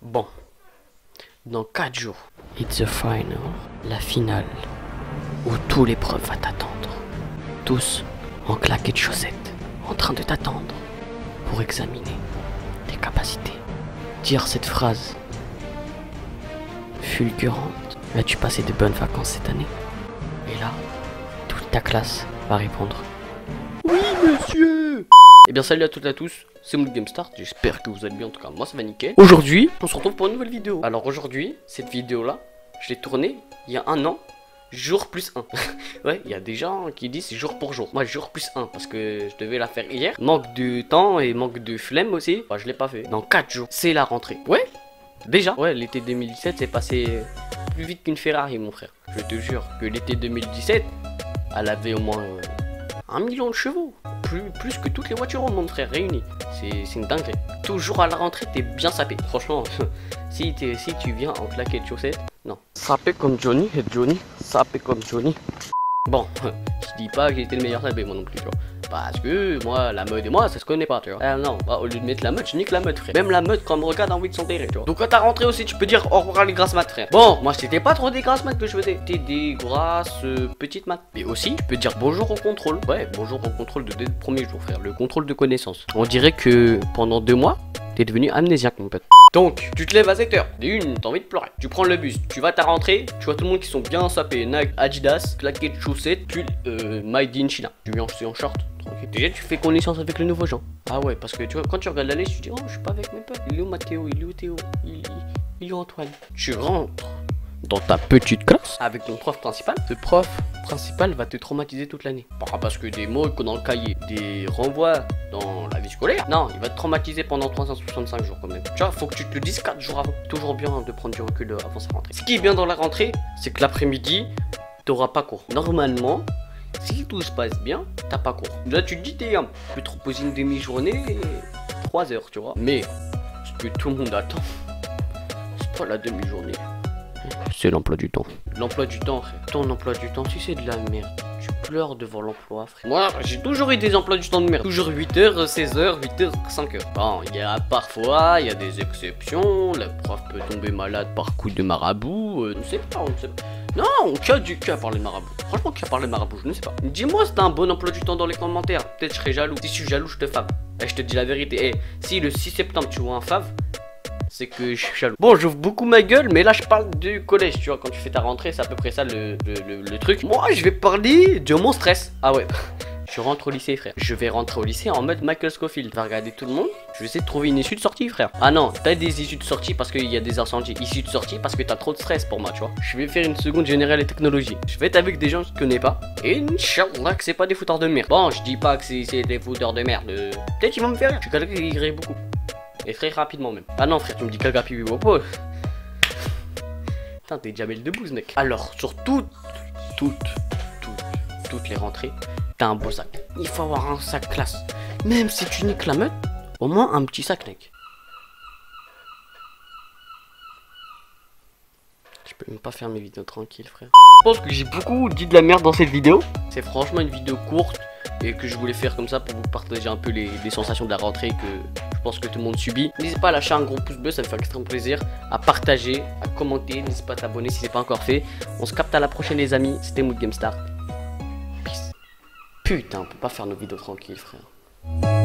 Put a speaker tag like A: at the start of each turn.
A: Bon, dans 4 jours, it's the final, la finale, où tous les profs vont t'attendre. Tous en claquettes de chaussettes, en train de t'attendre pour examiner tes capacités. Dire cette phrase fulgurante. As-tu passé de bonnes vacances cette année? Et là, toute ta classe va répondre: oui, monsieur! Eh bien, salut à toutes et à tous, c'est Mood Game Start, j'espère que vous allez bien, en tout cas moi ça va nickel. Aujourd'hui, on se retrouve pour une nouvelle vidéo. Alors aujourd'hui, cette vidéo là, je l'ai tournée il y a un an, jour plus 1. Ouais, il y a des gens qui disent jour pour jour. Moi, jour plus 1, parce que je devais la faire hier. Manque de temps et manque de flemme aussi. Enfin, je l'ai pas fait. Dans 4 jours, c'est la rentrée. Ouais, déjà. Ouais, l'été 2017, c'est passé plus vite qu'une Ferrari, mon frère. Je te jure que l'été 2017, elle avait au moins 1 million de chevaux. Plus que toutes les voitures au monde, frère, réunies. C'est une dinguerie. Toujours à la rentrée, t'es bien sapé. Franchement, si tu viens en claquettes de chaussettes, non. Sapé comme Johnny, et Johnny, sapé comme Johnny. Bon, je dis pas que j'étais le meilleur sapé, moi non plus, tu vois. Parce que moi, la mode et moi, ça se connaît pas, tu vois. Ah non, bah, au lieu de mettre la mode, je nique la mode, frère. Même la mode, quand on me regarde, a envie de s'enterrer, tu vois. Donc quand t'as rentré aussi, tu peux dire au revoir les grasses maths, frère. Bon, moi, c'était pas trop des grasses maths que je faisais. C'était des grasses petites maths. Mais aussi, tu peux dire bonjour au contrôle. Ouais, bonjour au contrôle dès le premier jour, frère. Le contrôle de connaissances. On dirait que pendant 2 mois, t'es devenu amnésiaque, mon pote. Donc, tu te lèves à 7h, t'as envie de pleurer. Tu prends le bus, tu vas à ta rentrée, tu vois tout le monde qui sont bien sapés. Nike, Adidas, claquettes de chaussettes, pull, Made in China. Tu viens en short. Déjà, tu fais connaissance avec les nouveaux gens. Ah ouais, parce que tu vois, quand tu regardes la liste, tu dis, oh, je suis pas avec mes potes. Il est où Mathéo? Il est où Théo? Il est où Antoine? Tu rentres dans ta petite classe avec ton prof principal. Ce prof principal va te traumatiser toute l'année. Pas parce que des mots dans le cahier, des renvois dans la vie scolaire. Non, il va te traumatiser pendant 365 jours quand même. Tu vois, faut que tu te le dises 4 jours avant. Toujours bien de prendre du recul avant sa rentrée. Ce qui est bien dans la rentrée, c'est que l'après-midi, t'auras pas cours. Normalement, si tout se passe bien, t'as pas cours. Là, tu te dis, t'es je peux te reposer une demi-journée, 3 heures, tu vois. Mais ce que tout le monde attend, c'est pas la demi-journée. C'est l'emploi du temps. L'emploi du temps, frère. Ton emploi du temps, si c'est de la merde, tu pleures devant l'emploi, frère. Moi, j'ai toujours eu des emplois du temps de merde. Toujours 8h, 16h, 8h, 5h. Bon, il y a parfois, il y a des exceptions. Le prof peut tomber malade par coup de marabout. On ne sait pas, on ne sait pas. Non, qui a parlé de marabout? Franchement, qui a parlé de marabout? Je ne sais pas. Dis-moi si t'as un bon emploi du temps dans les commentaires. Peut-être je serais jaloux. Si je suis jaloux, je te fave. Et je te dis la vérité. Et si le 6 septembre tu vois un fave, c'est que je suis jaloux. Bon, j'ouvre beaucoup ma gueule, mais là je parle du collège, tu vois. Quand tu fais ta rentrée, c'est à peu près ça le truc. Moi, je vais parler de mon stress. Ah ouais. Je rentre au lycée, frère. Je vais rentrer au lycée en mode Michael Scofield. Tu vas regarder tout le monde. Je vais essayer de trouver une issue de sortie, frère. Ah non, t'as des issues de sortie parce qu'il y a des incendies. Issue de sortie parce que t'as trop de stress pour moi, tu vois. Je vais faire une seconde générale et technologie. Je vais être avec des gens que je connais pas. Et Inch'Allah que c'est pas des fouteurs de merde. Bon, je dis pas que c'est des fouteurs de merde. Peut-être qu'ils vont me faire rire. Je suis quelqu'un qui rirait beaucoup. Et très rapidement même. Ah non, frère, tu me dis caga pipi bobo. Putain, t'es Jamel Debbouze, mec. Alors, sur toutes les rentrées, t'as un beau sac. Il faut avoir un sac classe. Même si tu niques la meute, au moins un petit sac, mec. Je peux même pas faire mes vidéos tranquilles, frère. Je pense que j'ai beaucoup dit de la merde dans cette vidéo. C'est franchement une vidéo courte et que je voulais faire comme ça pour vous partager un peu les sensations de la rentrée que je pense que tout le monde subit. N'hésitez pas à lâcher un gros pouce bleu, ça me fait extrêmement plaisir. À partager, à commenter, n'hésitez pas à t'abonner si c'est pas encore fait. On se capte à la prochaine les amis, c'était Mood Game Start. Peace. Putain, on peut pas faire nos vidéos tranquilles, frère.